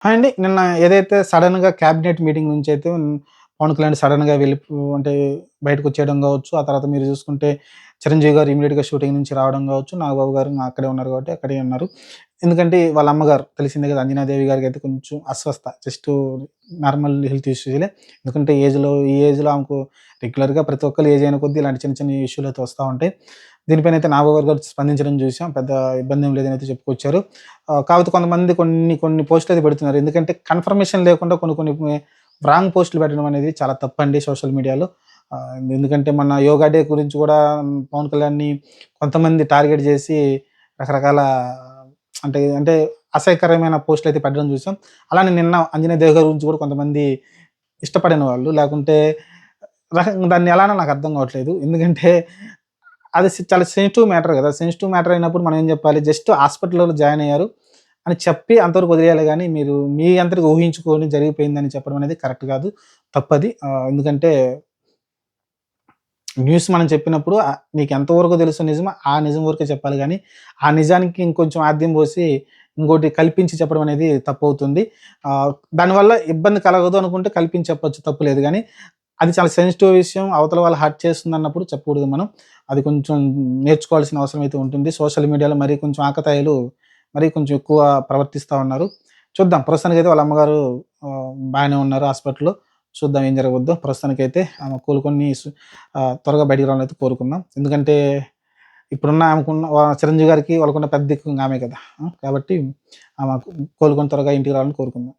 అండి. నిన్న ఏదైతే సడెన్‌గా క్యాబినెట్ మీటింగ్ నుంచయితే పవన్ కళ్యాణ్ సడెన్‌గా అంటే బయటకొచ్చేయడం గావచ్చు. ఆ తర్వాత మీరు చూసుకుంటే చిరంజీవి గారు ఇమ్మీడియేట్‌గా షూటింగ్ నుంచి రావడం గావచ్చు. నాగబాబు గారు అక్కడే ఉన్నారు కాబట్టి అక్కడే ఉన్నారు. ఎందుకంటే వాళ్ళ అమ్మగారు తెలిసిందే కదా! అంజనాదేవి గారికైతే కొంచెం అస్వస్థ. జస్టు నార్మల్ హెల్త్ ఇష్యూస్‌లే. ఎందుకంటే ఈ ఏజ్‌లో ఆమెకు రెగ్యులర్‌గా ప్రతి ఒక్కళ్ళు ఏజ్ అయిన కొద్దీ ఇలాంటి చిన్న చిన్న ఇష్యూలయితే వస్తా ఉంటాయి. దీనిపైనైతే నాగబాబు గారు స్పందించడం చూసాం. పెద్ద ఇబ్బందేం లేదనైతే చెప్పుకొచ్చారు. కాపోతే కొంతమంది కొన్ని పోస్టులయితే పెడుతున్నారు. ఎందుకంటే కన్ఫర్మేషన్ లేకుండా కొన్ని కొన్ని రాంగ్ పోస్టులు పెట్టడం అనేది చాలా తప్పండి సోషల్ మీడియాలో. ఎందుకంటే మొన్న యోగా డే గురించి కూడా పవన్ కళ్యాణ్‌ని కొంతమంది టార్గెట్ చేసి రకరకాల అంటే అసహ్యకరమైన పోస్టులయితే పెట్టడం చూసాం. అలానే నిన్న అంజనీ దేవ్ గారి గురించి కూడా కొంతమంది ఇష్టపడని వాళ్ళు లేకుంటే దాన్ని ఎలానో నాకు అర్థం కావట్లేదు. ఎందుకంటే అది చాలా సెన్సిటివ్ మ్యాటర్ గదా! సెన్సిటివ్ మ్యాటర్ అయినప్పుడు మనం ఏం జెప్పాలి? జస్ట్ హాస్పిటల్‌లో జాయిన్ అయ్యారు అని చెప్పి అంతవరకు వదిలేయాలి గానీ, మీరు మీ అంతటికి ఊహించుకొని జరిగిపోయిందని చెప్పడం అనేది కరెక్ట్ గాదు. తప్పది. ఎందుకంటే న్యూస్ మనం చెప్పినప్పుడు నీకు ఎంతవరకు తెలుసో నిజమో, ఆ నిజం వరకే చెప్పాలి గానీ, ఆ నిజానికి ఇంకొంచెం ఆద్యం బోసి, ఇంకోటి కల్పించి చెప్పడం అనేది తప్పవుతుంది. ఆహ్, దానివల్ల ఇబ్బంది కలగదు అనుకుంటే కల్పించి చెప్పొచ్చు తప్పు లేదు గానీ, అది చాలా సెన్సిటివ్ విషయం. అవతల వాళ్ళు హర్ట్ చేస్తుందన్నప్పుడు చెప్పకూడదు మనం. అది కొంచెం నేర్చుకోవాల్సిన అవసరం అయితే ఉంటుంది. సోషల్ మీడియాలో మరీ కొంచెం ఆకతాయిలు మరీ కొంచెం ఎక్కువ ప్రవర్తిస్తా ఉన్నారు. చూద్దాం ప్రస్తుతానికైతే వాళ్ళ అమ్మగారు బాగానే ఉన్నారు హాస్పిటల్‌లో. చూద్దాం ఏం జరగబోద్దో. ప్రస్తుతానికైతే ఆమె కోలుకొని త్వరగా బయటికి రావాలని అయితే కోరుకుందాం. ఎందుకంటే ఇప్పుడున్న ఆమెకున్న చిరంజీవి గారికి వాళ్ళకున్న పెద్ద దిక్కు ఇంగ ఆమె కదా! కాబట్టి ఆమె కోలుకొని త్వరగా ఇంటికి రావాలని కోరుకుందాం.